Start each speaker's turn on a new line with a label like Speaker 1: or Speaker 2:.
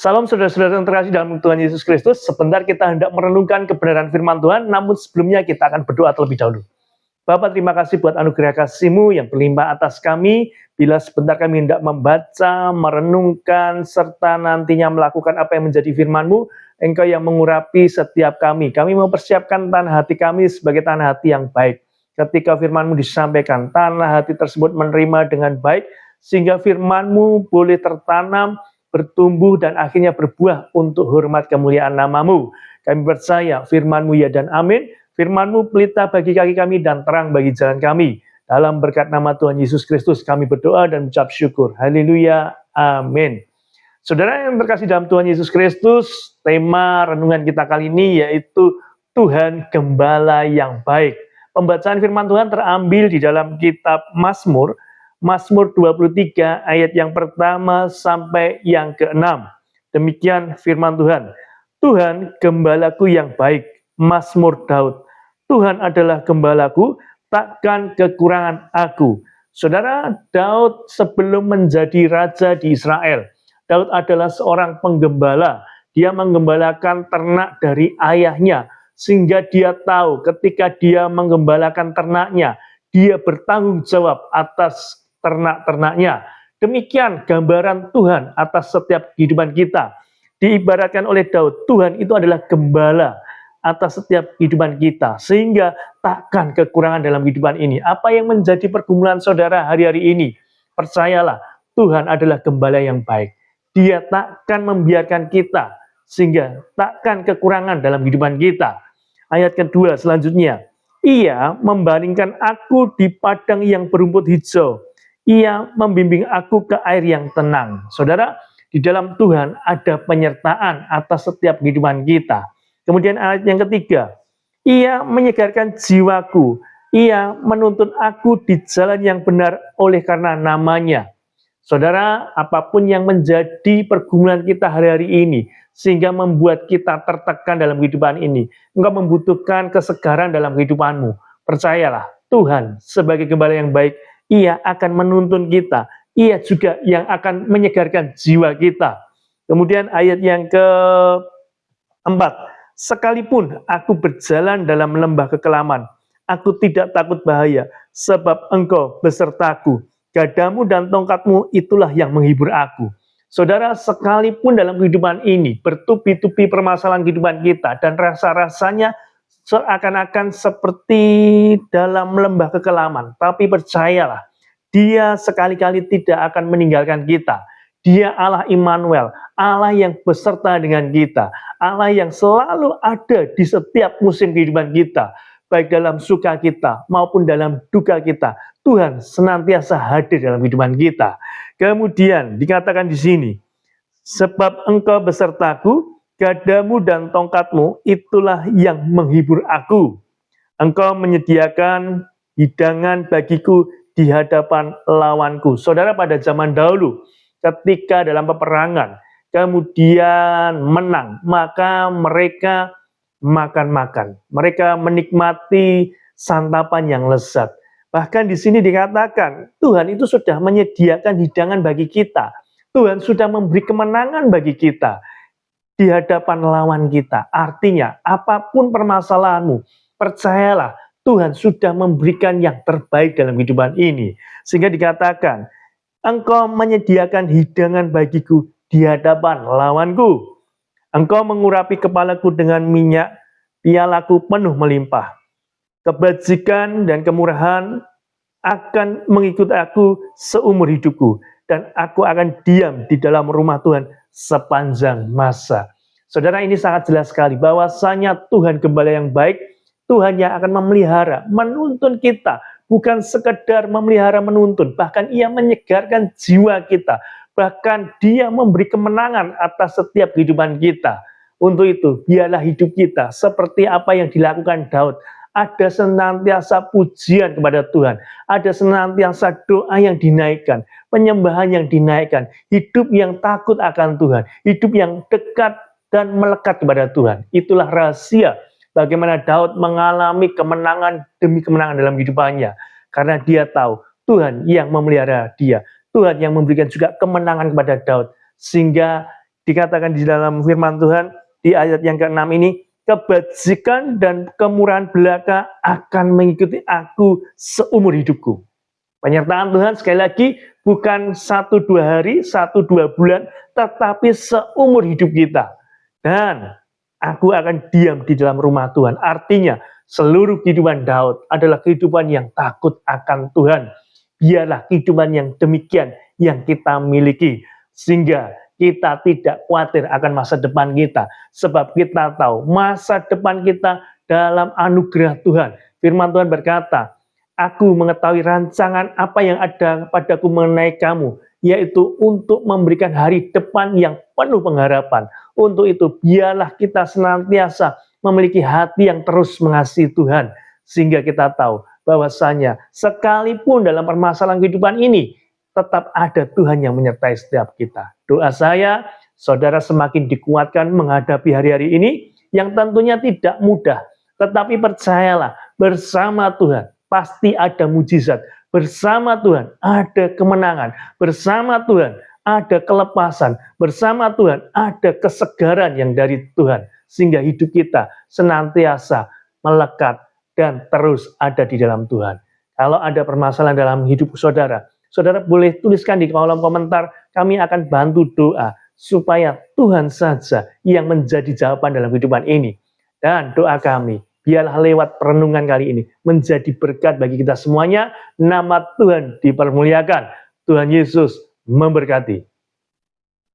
Speaker 1: Salam saudara-saudara yang terkasih dalam Tuhan Yesus Kristus. Sebentar kita hendak merenungkan kebenaran firman Tuhan, namun sebelumnya kita akan berdoa terlebih dahulu. Bapa, terima kasih buat anugerah kasih-Mu yang berlimpah atas kami. Bila sebentar kami hendak membaca, merenungkan, serta nantinya melakukan apa yang menjadi firman-Mu, Engkau yang mengurapi setiap kami. Kami mempersiapkan tanah hati kami sebagai tanah hati yang baik. Ketika firman-Mu disampaikan, tanah hati tersebut menerima dengan baik, sehingga firman-Mu boleh tertanam, bertumbuh, dan akhirnya berbuah untuk hormat kemuliaan nama-Mu. Kami percaya firman-Mu ya dan amin. Firman-Mu pelita bagi kaki kami dan terang bagi jalan kami. Dalam berkat nama Tuhan Yesus Kristus kami berdoa dan mengucap syukur. Haleluya. Amin. Saudara yang terkasih dalam Tuhan Yesus Kristus, tema renungan kita kali ini yaitu Tuhan Gembala yang baik. Pembacaan firman Tuhan terambil di dalam kitab Mazmur, Mazmur 23 ayat yang pertama sampai yang ke-6. Demikian firman Tuhan. Tuhan Gembalaku yang baik. Mazmur Daud. Tuhan adalah gembalaku, takkan kekurangan aku. Saudara, Daud sebelum menjadi raja di Israel, Daud adalah seorang penggembala. Dia menggembalakan ternak dari ayahnya, sehingga dia tahu ketika dia menggembalakan ternaknya, dia bertanggung jawab atas ternak-ternaknya. Demikian gambaran Tuhan atas setiap kehidupan kita. Diibaratkan oleh Daud, Tuhan itu adalah gembala atas setiap kehidupan kita, sehingga takkan kekurangan dalam kehidupan ini. Apa yang menjadi pergumulan saudara hari-hari ini? Percayalah, Tuhan adalah gembala yang baik. Dia takkan membiarkan kita, sehingga takkan kekurangan dalam kehidupan kita. Ayat kedua selanjutnya, Ia membaringkan aku di padang yang berumput hijau. Ia membimbing aku ke air yang tenang. Saudara, di dalam Tuhan ada penyertaan atas setiap kehidupan kita. Kemudian ayat yang ketiga, Ia menyegarkan jiwaku, Ia menuntun aku di jalan yang benar oleh karena namanya. Saudara, apapun yang menjadi pergumulan kita hari-hari ini, sehingga membuat kita tertekan dalam kehidupan ini, engkau membutuhkan kesegaran dalam kehidupanmu. Percayalah, Tuhan sebagai gembala yang baik, Ia akan menuntun kita, Ia juga yang akan menyegarkan jiwa kita. Kemudian ayat yang keempat, sekalipun aku berjalan dalam lembah kekelaman, aku tidak takut bahaya, sebab Engkau besertaku. Gadamu dan tongkatmu itulah yang menghibur aku. Saudara, sekalipun dalam kehidupan ini bertubi-tubi permasalahan kehidupan kita dan rasa-rasanya seakan-akan seperti dalam lembah kekelaman, tapi percayalah, Dia sekali-kali tidak akan meninggalkan kita. Dia Allah Immanuel, Allah yang beserta dengan kita, Allah yang selalu ada di setiap musim kehidupan kita, baik dalam suka kita maupun dalam duka kita. Tuhan senantiasa hadir dalam kehidupan kita. Kemudian dikatakan di sini, sebab Engkau besertaku, gadamu dan tongkatmu itulah yang menghibur aku. Engkau menyediakan hidangan bagiku di hadapan lawanku. Saudara, pada zaman dahulu, ketika dalam peperangan, kemudian menang, maka mereka makan-makan. Mereka menikmati santapan yang lezat. Bahkan di sini dikatakan, Tuhan itu sudah menyediakan hidangan bagi kita. Tuhan sudah memberi kemenangan bagi kita di hadapan lawan kita. Artinya, apapun permasalahanmu, percayalah, Tuhan sudah memberikan yang terbaik dalam kehidupan ini. Sehingga dikatakan, Engkau menyediakan hidangan bagiku di hadapan lawanku. Engkau mengurapi kepalaku dengan minyak, pialaku penuh melimpah. Kebajikan dan kemurahan akan mengikuti aku seumur hidupku, dan aku akan diam di dalam rumah Tuhan sepanjang masa. Saudara, ini sangat jelas sekali bahwasanya Tuhan Gembala yang baik, Tuhan yang akan memelihara, menuntun kita. Bukan sekedar memelihara menuntun, bahkan Ia menyegarkan jiwa kita. Bahkan Dia memberi kemenangan atas setiap kehidupan kita. Untuk itu, biarlah hidup kita seperti apa yang dilakukan Daud. Ada senantiasa pujian kepada Tuhan. Ada senantiasa doa yang dinaikkan, penyembahan yang dinaikkan, hidup yang takut akan Tuhan, hidup yang dekat dan melekat kepada Tuhan. Itulah rahasia bagaimana Daud mengalami kemenangan demi kemenangan dalam kehidupannya. Karena dia tahu Tuhan yang memelihara dia. Tuhan yang memberikan juga kemenangan kepada Daud. Sehingga Dikatakan di dalam firman Tuhan di ayat yang ke-6 ini, kebajikan dan kemurahan belaka akan mengikuti aku seumur hidupku. Penyertaan Tuhan sekali lagi bukan 1-2 hari, 1-2 bulan, tetapi seumur hidup kita. Dan aku akan diam di dalam rumah Tuhan. Artinya seluruh kehidupan Daud adalah kehidupan yang takut akan Tuhan. Biarlah kehidupan yang demikian yang kita miliki. Sehingga kita tidak khawatir akan masa depan kita. Sebab kita tahu masa depan kita dalam anugerah Tuhan. Firman Tuhan berkata, aku mengetahui rancangan apa yang ada padaku mengenai kamu, yaitu untuk memberikan hari depan yang penuh pengharapan. Untuk itu, biarlah kita senantiasa memiliki hati yang terus mengasihi Tuhan, sehingga kita tahu bahwasanya sekalipun dalam permasalahan kehidupan ini, tetap ada Tuhan yang menyertai setiap kita. Doa saya, saudara semakin dikuatkan menghadapi hari-hari ini, yang tentunya tidak mudah, tetapi percayalah, bersama Tuhan pasti ada mujizat. Bersama Tuhan ada kemenangan. Bersama Tuhan ada kelepasan. Bersama Tuhan ada kesegaran yang dari Tuhan. Sehingga hidup kita senantiasa melekat dan terus ada di dalam Tuhan. Kalau ada permasalahan dalam hidup saudara, saudara boleh tuliskan di kolom komentar. Kami akan bantu doa supaya Tuhan saja yang menjadi jawaban dalam kehidupan ini. Dan doa kami, biarlah lewat perenungan kali ini menjadi berkat bagi kita semuanya. Nama Tuhan dipermuliakan. Tuhan Yesus memberkati.